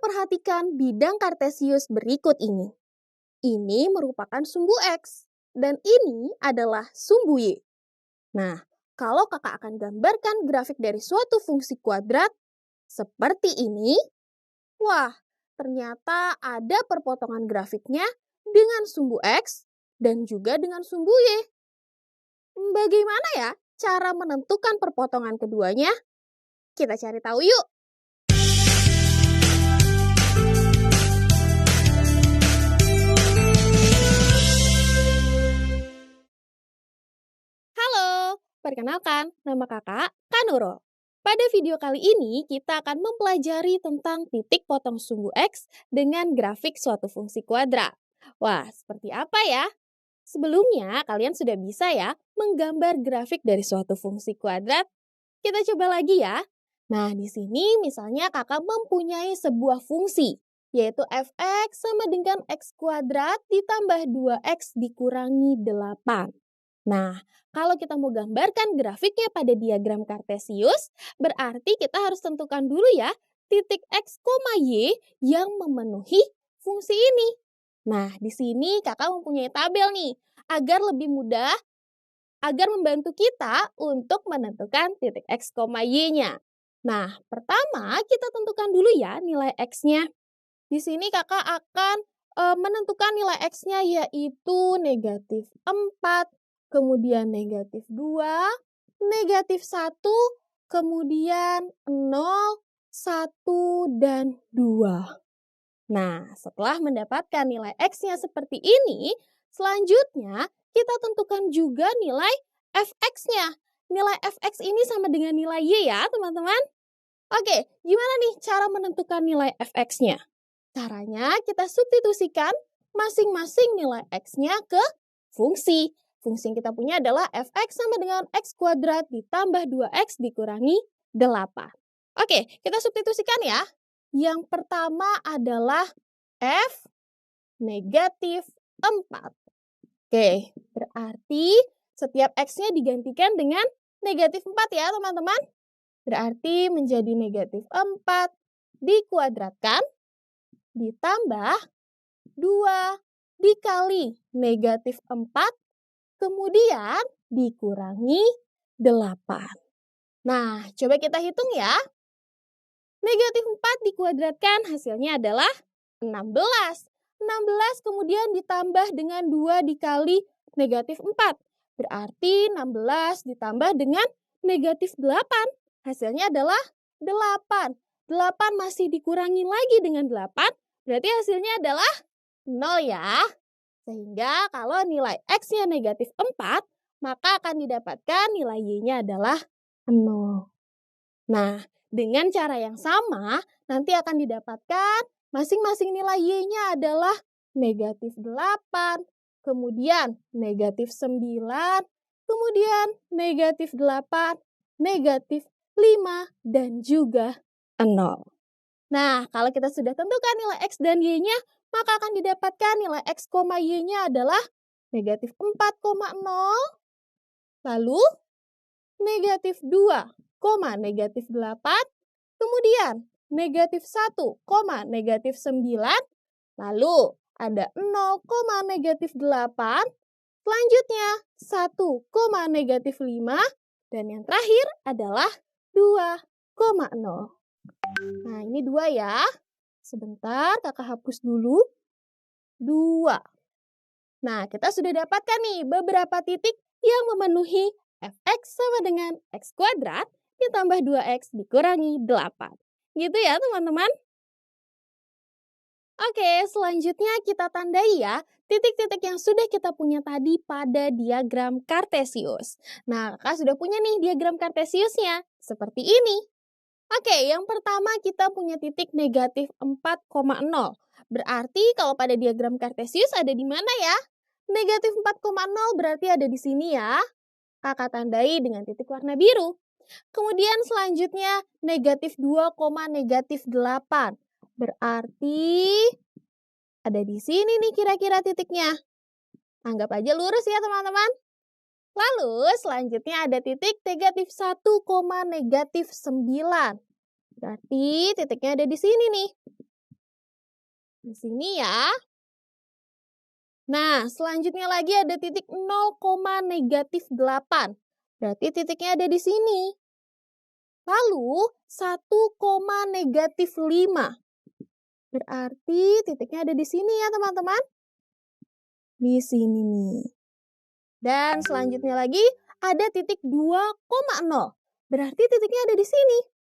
perhatikan bidang kartesius berikut ini. Ini merupakan sumbu X, dan ini adalah sumbu Y. Nah, kalau kakak akan gambarkan grafik dari suatu fungsi kuadrat, seperti ini, wah, ternyata ada perpotongan grafiknya dengan sumbu X dan juga dengan sumbu Y. Bagaimana ya cara menentukan perpotongan keduanya? Kita cari tahu yuk. Halo, perkenalkan nama kakak Kanuro. Pada video kali ini kita akan mempelajari tentang titik potong sumbu X dengan grafik suatu fungsi kuadrat. Wah, seperti apa ya? Sebelumnya kalian sudah bisa ya menggambar grafik dari suatu fungsi kuadrat? Kita coba lagi ya. Nah, di sini misalnya kakak mempunyai sebuah fungsi, yaitu f(x) sama dengan x kuadrat ditambah 2x dikurangi 8. Nah, kalau kita mau gambarkan grafiknya pada diagram kartesius, berarti kita harus tentukan dulu ya titik x, y yang memenuhi fungsi ini. Nah, di sini kakak mempunyai tabel nih, agar lebih mudah, agar membantu kita untuk menentukan titik x, y-nya. Nah, pertama kita tentukan dulu ya nilai x-nya. Di sini kakak akan menentukan nilai x-nya yaitu negatif 4, kemudian negatif 2, negatif 1, kemudian 0, 1, dan 2. Nah, setelah mendapatkan nilai x-nya seperti ini, selanjutnya kita tentukan juga nilai f(x)-nya. Nilai f(x) ini sama dengan nilai y ya, teman-teman. Oke, gimana nih cara menentukan nilai f(x)-nya? Caranya kita substitusikan masing-masing nilai x-nya ke fungsi. Fungsi yang kita punya adalah f(x) sama dengan x kuadrat ditambah 2x dikurangi 8. Oke, kita substitusikan ya. Yang pertama adalah f negatif 4. Oke, berarti setiap x-nya digantikan dengan negatif 4 ya teman-teman. Berarti menjadi negatif 4 dikuadratkan ditambah 2 dikali negatif 4, kemudian dikurangi 8. Nah, coba kita hitung ya. Negatif 4 dikuadratkan hasilnya adalah 16. 16 kemudian ditambah dengan 2 dikali negatif 4. Berarti 16 ditambah dengan negatif 8. Hasilnya adalah 8. 8 masih dikurangi lagi dengan 8. Berarti hasilnya adalah 0 ya. Sehingga kalau nilai x-nya negatif 4, maka akan didapatkan nilai y-nya adalah 0. Nah, dengan cara yang sama, nanti akan didapatkan masing-masing nilai y-nya adalah negatif 8, kemudian negatif 9, kemudian negatif 8, negatif 5, dan juga 0. Nah, kalau kita sudah tentukan nilai x dan y-nya, maka akan didapatkan nilai x, y-nya adalah negatif 4,0, lalu negatif 2, negatif 8, kemudian negatif 1, negatif 9, lalu ada 0, negatif 8, selanjutnya 1, negatif 5, dan yang terakhir adalah 2,0. Nah, ini 2 ya. Sebentar, kakak hapus dulu. 2. Nah, kita sudah dapatkan nih beberapa titik yang memenuhi f(x) sama dengan x kuadrat ditambah 2x dikurangi 8. Gitu ya, teman-teman. Oke, selanjutnya kita tandai ya titik-titik yang sudah kita punya tadi pada diagram kartesius. Nah, kakak sudah punya nih diagram kartesiusnya. Seperti ini. Oke, yang pertama kita punya titik negatif 4,0. Berarti kalau pada diagram kartesius ada di mana ya? Negatif 4,0 berarti ada di sini ya. Kakak tandai dengan titik warna biru. Kemudian selanjutnya negatif 2, negatif 8. Berarti ada di sini nih kira-kira titiknya. Anggap aja lurus ya teman-teman. Lalu selanjutnya ada titik negatif 1, negatif 9. Berarti titiknya ada di sini nih. Di sini ya. Nah, selanjutnya lagi ada titik 0,-8. Berarti titiknya ada di sini. Lalu 1,-5. Berarti titiknya ada di sini ya teman-teman. Di sini nih. Dan selanjutnya lagi ada titik 2,0. Berarti titiknya ada di sini.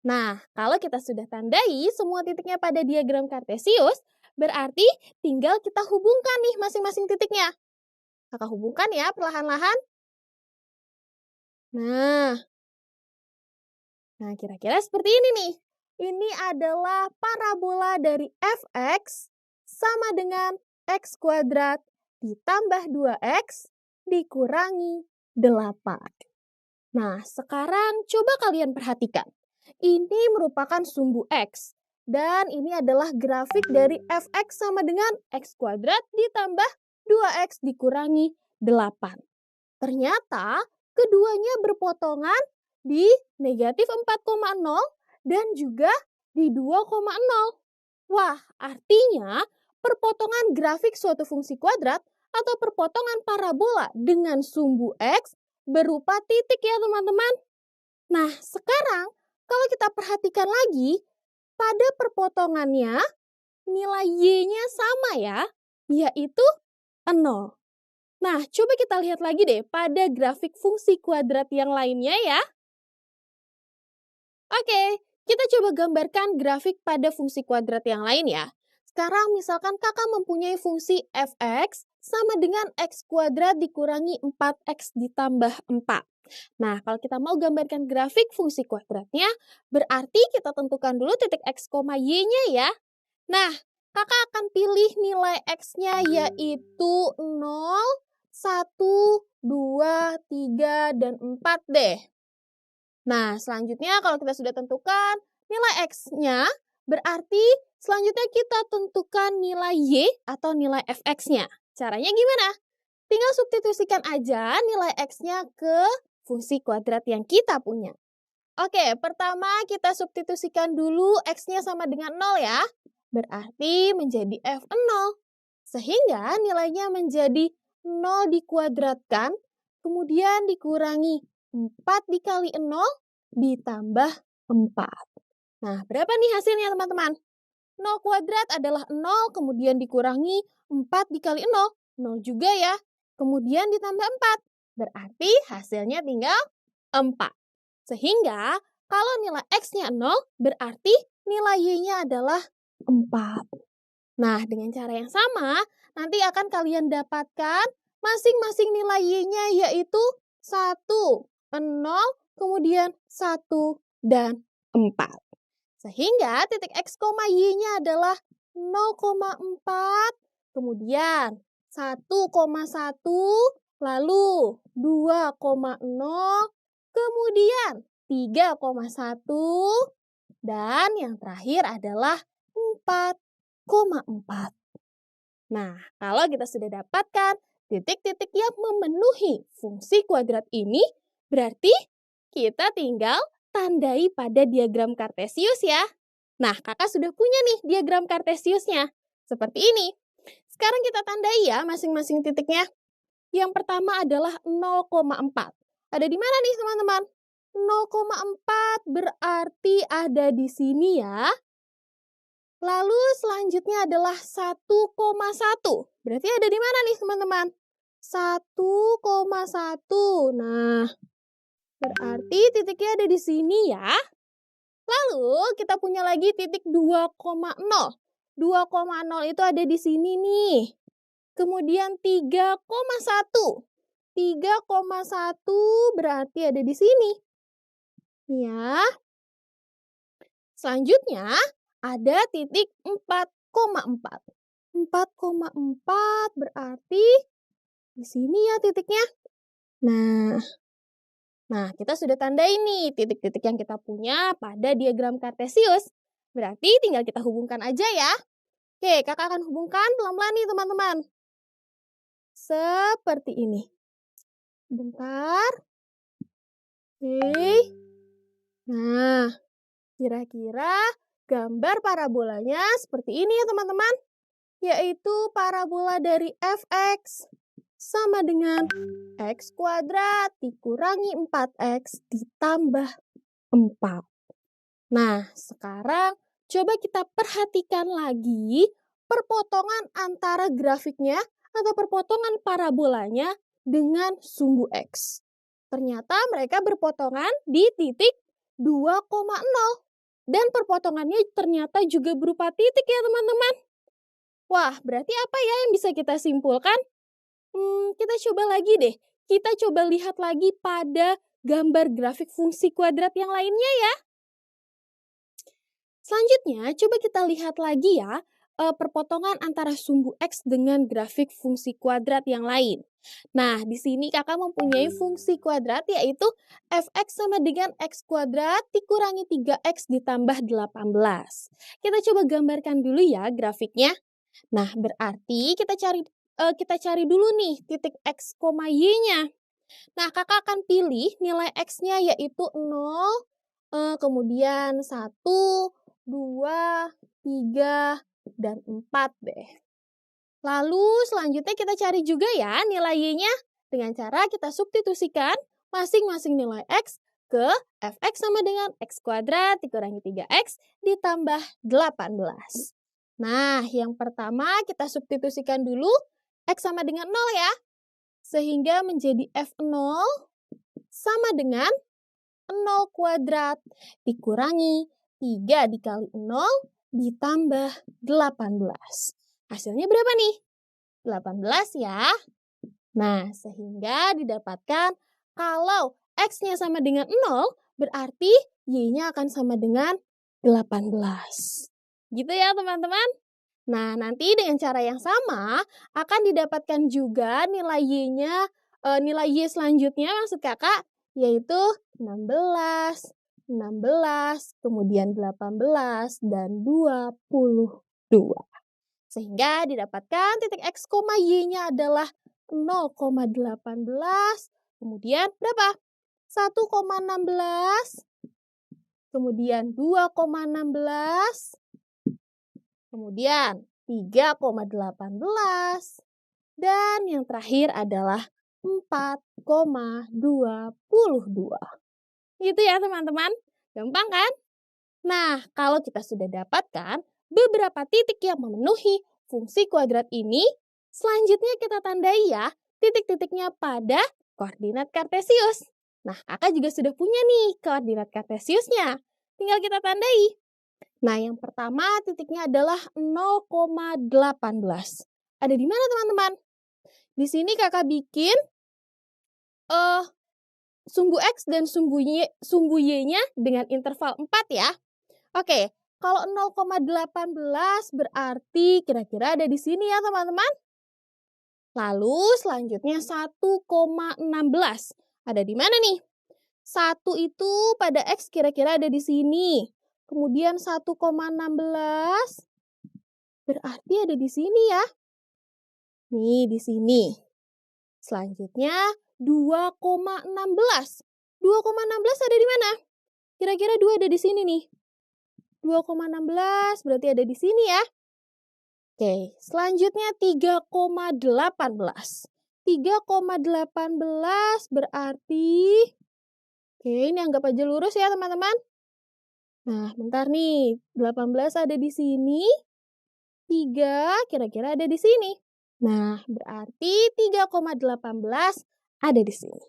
Nah, kalau kita sudah tandai semua titiknya pada diagram Kartesius, berarti tinggal kita hubungkan nih masing-masing titiknya. Kakak hubungkan ya perlahan-lahan. Nah, kira-kira seperti ini nih. Ini adalah parabola dari fx sama dengan x kuadrat ditambah 2x dikurangi 8. Nah, sekarang coba kalian perhatikan. Ini merupakan sumbu x. Dan ini adalah grafik dari fx sama dengan x kuadrat ditambah 2x dikurangi 8. Ternyata keduanya berpotongan di negatif 4,0 dan juga di 2,0. Wah, artinya perpotongan grafik suatu fungsi kuadrat atau perpotongan parabola dengan sumbu x berupa titik ya teman-teman. Nah, sekarang kalau kita perhatikan lagi, pada perpotongannya nilai y-nya sama ya, yaitu 0. Nah, coba kita lihat lagi deh pada grafik fungsi kuadrat yang lainnya ya. Oke, kita coba gambarkan grafik pada fungsi kuadrat yang lain ya. Sekarang misalkan kakak mempunyai fungsi fx sama dengan x kuadrat dikurangi 4x ditambah 4. Nah, kalau kita mau gambarkan grafik fungsi kuadratnya, berarti kita tentukan dulu titik x, y-nya ya. Nah, kakak akan pilih nilai x-nya yaitu 0, 1, 2, 3, dan 4 deh. Nah, selanjutnya kalau kita sudah tentukan nilai x-nya, berarti selanjutnya kita tentukan nilai y atau nilai fx-nya. Caranya gimana? Tinggal substitusikan aja nilai x-nya ke fungsi kuadrat yang kita punya. Oke, pertama kita substitusikan dulu x-nya sama dengan 0 ya. Berarti menjadi f0. Sehingga nilainya menjadi 0 dikuadratkan, kemudian dikurangi 4 dikali 0 ditambah 4. Nah, berapa nih hasilnya teman-teman? 0 kuadrat adalah 0, kemudian dikurangi 4 dikali 0. 0 juga ya. Kemudian ditambah 4. Berarti hasilnya tinggal 4. Sehingga kalau nilai x-nya 0, berarti nilai y-nya adalah 4. Nah, dengan cara yang sama, nanti akan kalian dapatkan masing-masing nilai y-nya yaitu 1, 0, kemudian 1, dan 4. Sehingga titik x, y-nya adalah 0,4, kemudian 1,1, lalu 2,0, kemudian 3,1, dan yang terakhir adalah 4,4. Nah, kalau kita sudah dapatkan titik-titik yang memenuhi fungsi kuadrat ini, berarti kita tinggal tandai pada diagram Kartesius ya. Nah, kakak sudah punya nih diagram Kartesiusnya. Seperti ini. Sekarang kita tandai ya masing-masing titiknya. Yang pertama adalah 0,4. Ada di mana nih teman-teman? 0,4 berarti ada di sini ya. Lalu selanjutnya adalah 1,1. Berarti ada di mana nih teman-teman? 1,1. Nah, berarti titiknya ada di sini ya. Lalu kita punya lagi titik 2,0. 2,0 itu ada di sini nih. Kemudian 3,1. 3,1 berarti ada di sini. Ya. Selanjutnya ada titik 4,4. 4,4 berarti di sini ya titiknya. Nah, kita sudah tandai nih titik-titik yang kita punya pada diagram Kartesius. Berarti tinggal kita hubungkan aja ya. Oke, kakak akan hubungkan pelan-pelan nih teman-teman. Seperti ini. Bentar. Oke. Nah, kira-kira Gambar parabolanya seperti ini ya teman-teman, yaitu parabola dari fx sama dengan x kuadrat dikurangi 4x ditambah 4. Nah, sekarang coba kita perhatikan lagi perpotongan antara grafiknya atau perpotongan parabolanya dengan sumbu X. Ternyata mereka berpotongan di titik 2,0. Dan perpotongannya ternyata juga berupa titik ya teman-teman. Wah, berarti apa ya yang bisa kita simpulkan? Kita coba lagi deh. Kita coba lihat lagi pada gambar grafik fungsi kuadrat yang lainnya ya. Selanjutnya, coba kita lihat lagi ya perpotongan antara sumbu X dengan grafik fungsi kuadrat yang lain. Nah, di sini kakak mempunyai fungsi kuadrat yaitu fx sama dengan x kuadrat dikurangi 3x ditambah 18. Kita coba gambarkan dulu ya grafiknya. Nah, berarti kita cari dulu nih titik x, y-nya. Nah, kakak akan pilih nilai x-nya yaitu 0, kemudian 1, 2, 3, dan 4 deh. Lalu selanjutnya kita cari juga ya nilai y-nya dengan cara kita substitusikan masing-masing nilai x ke fx sama dengan x kuadrat dikurangi 3x ditambah 18. Nah, yang pertama kita substitusikan dulu x sama dengan 0 ya. Sehingga menjadi f0 sama dengan 0 kuadrat dikurangi 3 dikali 0 ditambah 18. Hasilnya berapa nih? 18 ya. Nah, sehingga didapatkan kalau x-nya sama dengan 0, berarti y-nya akan sama dengan 18. Gitu ya teman-teman. Nah, nanti dengan cara yang sama akan didapatkan juga nilai y-nya, nilai y selanjutnya maksud kakak, yaitu 16, 16, kemudian 18, dan 22. Sehingga didapatkan titik x, y-nya adalah 0,18, kemudian berapa? 1,16, kemudian 2,16, kemudian 3,18, dan yang terakhir adalah 4,22. Gitu ya teman-teman, gampang kan? Nah, kalau kita sudah dapatkan beberapa titik yang memenuhi fungsi kuadrat ini, selanjutnya kita tandai ya titik-titiknya pada koordinat kartesius. Nah, kakak juga sudah punya nih koordinat kartesiusnya. Tinggal kita tandai. Nah, yang pertama titiknya adalah 0,18. Ada di mana teman-teman? Di sini kakak bikin sumbu X dan sumbu Y-nya dengan interval 4 ya. Oke, kalau 0,18 berarti kira-kira ada di sini ya teman-teman. Lalu selanjutnya 1,16. Ada di mana nih? 1 itu pada X kira-kira ada di sini. Kemudian 1,16 berarti ada di sini ya. Nih, di sini. Selanjutnya 2,16. 2,16 ada di mana? Kira-kira 2 ada di sini nih. 2,16 berarti ada di sini ya. Oke, selanjutnya 3,18. 3,18 berarti, oke ini anggap aja lurus ya teman-teman. Nah, bentar nih, 18 ada di sini, 3 kira-kira ada di sini. Nah, berarti 3,18 ada di sini.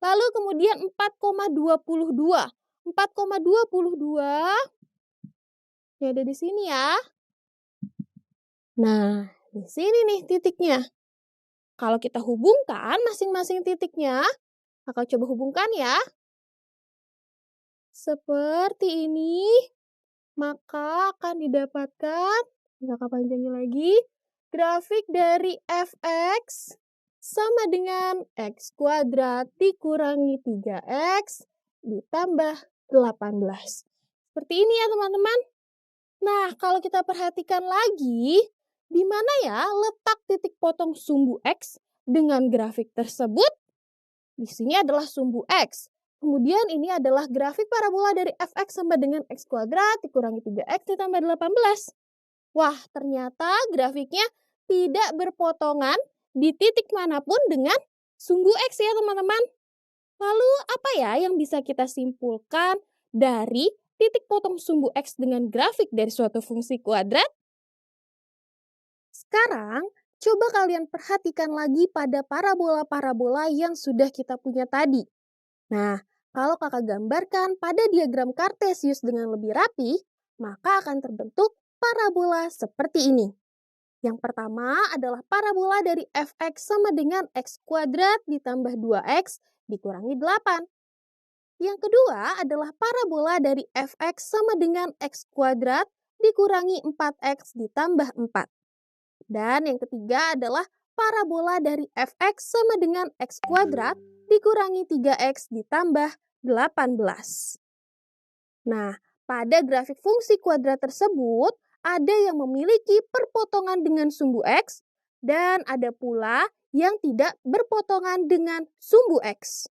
Lalu kemudian 4,22. 4,22 ya ada di sini ya. Nah, di sini nih titiknya. Kalau kita hubungkan masing-masing titiknya, kakak coba hubungkan ya. Seperti ini, maka akan didapatkan, kakak panjangin lagi, grafik dari fx sama dengan x kuadrat dikurangi 3x ditambah 18. Seperti ini ya teman-teman. Nah, kalau kita perhatikan lagi, di mana ya letak titik potong sumbu X dengan grafik tersebut? Di sini adalah sumbu X. Kemudian ini adalah grafik parabola dari fx sama dengan x kuadrat dikurangi 3x ditambah 18. Wah, ternyata grafiknya tidak berpotongan di titik manapun dengan sumbu x ya teman-teman. Lalu apa ya yang bisa kita simpulkan dari titik potong sumbu x dengan grafik dari suatu fungsi kuadrat? Sekarang, coba kalian perhatikan lagi pada parabola-parabola yang sudah kita punya tadi. Nah, kalau kakak gambarkan pada diagram Kartesius dengan lebih rapi, maka akan terbentuk parabola seperti ini. Yang pertama adalah parabola dari fx sama dengan x kuadrat ditambah 2x dikurangi 8. Yang kedua adalah parabola dari fx sama dengan x kuadrat dikurangi 4x ditambah 4. Dan yang ketiga adalah parabola dari fx sama dengan x kuadrat dikurangi 3x ditambah 18. Nah, pada grafik fungsi kuadrat tersebut, ada yang memiliki perpotongan dengan sumbu x, dan ada pula yang tidak berpotongan dengan sumbu x.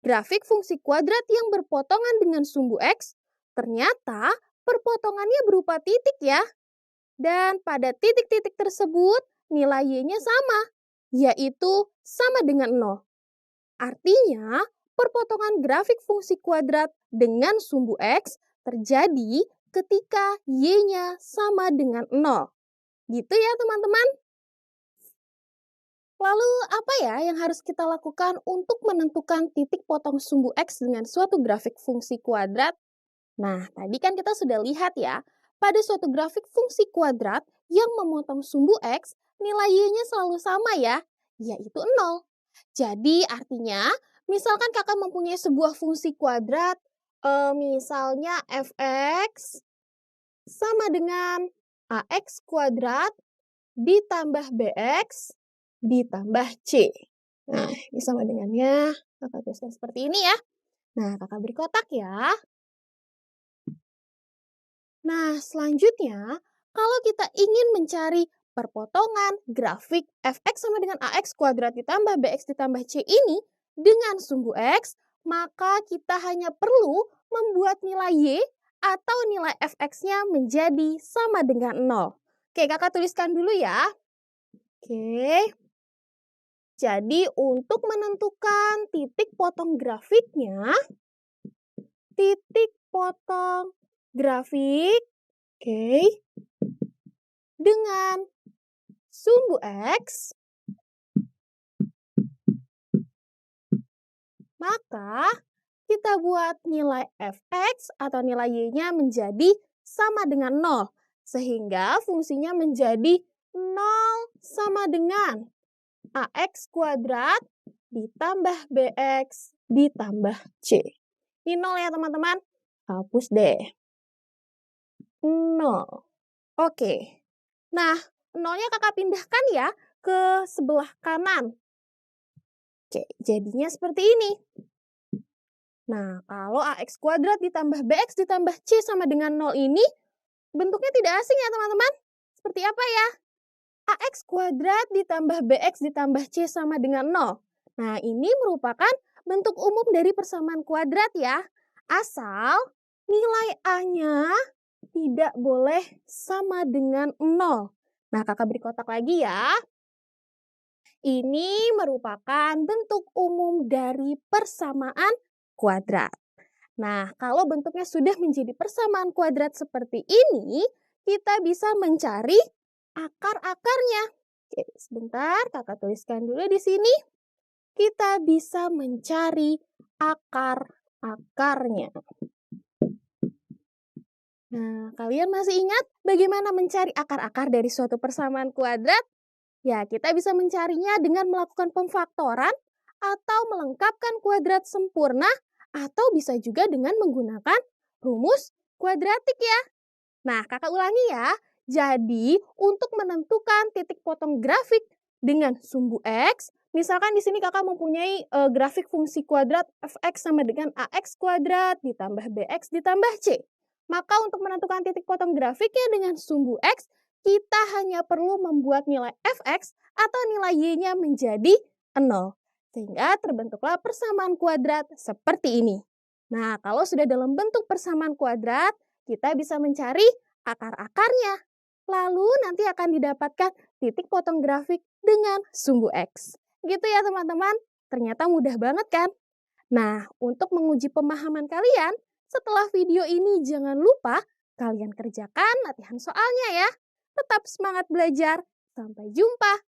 Grafik fungsi kuadrat yang berpotongan dengan sumbu x, ternyata perpotongannya berupa titik ya. Dan pada titik-titik tersebut, nilai y-nya sama, yaitu sama dengan 0. Artinya, perpotongan grafik fungsi kuadrat dengan sumbu x terjadi ketika y-nya sama dengan 0. Gitu ya teman-teman. Lalu apa ya yang harus kita lakukan untuk menentukan titik potong sumbu x dengan suatu grafik fungsi kuadrat? Nah, tadi kan kita sudah lihat ya, pada suatu grafik fungsi kuadrat yang memotong sumbu x, nilai y-nya selalu sama ya, yaitu 0. Jadi artinya, misalkan kakak mempunyai sebuah fungsi kuadrat, misalnya fx sama dengan ax kuadrat ditambah bx ditambah c. Nah, ini sama dengannya, kakak tuliskan seperti ini ya. Nah, kakak beri kotak ya. Nah, selanjutnya, kalau kita ingin mencari perpotongan grafik fx sama dengan ax kuadrat ditambah bx ditambah c ini dengan sumbu x, maka kita hanya perlu membuat nilai y atau nilai fx-nya menjadi sama dengan 0. Oke, kakak tuliskan dulu ya. Oke. Jadi, untuk menentukan titik potong grafiknya, titik potong grafik, oke, dengan sumbu x, maka kita buat nilai fx atau nilai y-nya menjadi sama dengan 0. Sehingga fungsinya menjadi 0 sama dengan ax kuadrat ditambah bx ditambah c. Ini 0 ya teman-teman. Hapus deh. 0. Oke. Nah, 0-nya kakak pindahkan ya ke sebelah kanan. Oke, jadinya seperti ini. Nah, kalau ax kuadrat ditambah bx ditambah c sama dengan 0 ini, bentuknya tidak asing ya teman-teman. Seperti apa ya? Ax kuadrat ditambah bx ditambah c sama dengan 0. Nah, ini merupakan bentuk umum dari persamaan kuadrat ya. Asal nilai a-nya tidak boleh sama dengan 0. Nah, kakak beri kotak lagi ya. Ini merupakan bentuk umum dari persamaan kuadrat. Nah, kalau bentuknya sudah menjadi persamaan kuadrat seperti ini, kita bisa mencari akar-akarnya. Oke, sebentar, kakak tuliskan dulu di sini. Kita bisa mencari akar-akarnya. Nah, kalian masih ingat bagaimana mencari akar-akar dari suatu persamaan kuadrat? Ya, kita bisa mencarinya dengan melakukan pemfaktoran atau melengkapkan kuadrat sempurna atau bisa juga dengan menggunakan rumus kuadratik ya. Nah, kakak ulangi ya. Jadi, untuk menentukan titik potong grafik dengan sumbu x, misalkan di sini kakak mempunyai grafik fungsi kuadrat fx sama dengan ax kuadrat ditambah bx ditambah c. Maka untuk menentukan titik potong grafiknya dengan sumbu x, kita hanya perlu membuat nilai fx atau nilai y-nya menjadi 0. Sehingga terbentuklah persamaan kuadrat seperti ini. Nah, kalau sudah dalam bentuk persamaan kuadrat, kita bisa mencari akar-akarnya. Lalu nanti akan didapatkan titik potong grafik dengan sumbu X. Gitu ya teman-teman, ternyata mudah banget kan? Nah, untuk menguji pemahaman kalian, setelah video ini jangan lupa kalian kerjakan latihan soalnya ya. Tetap semangat belajar. Sampai jumpa.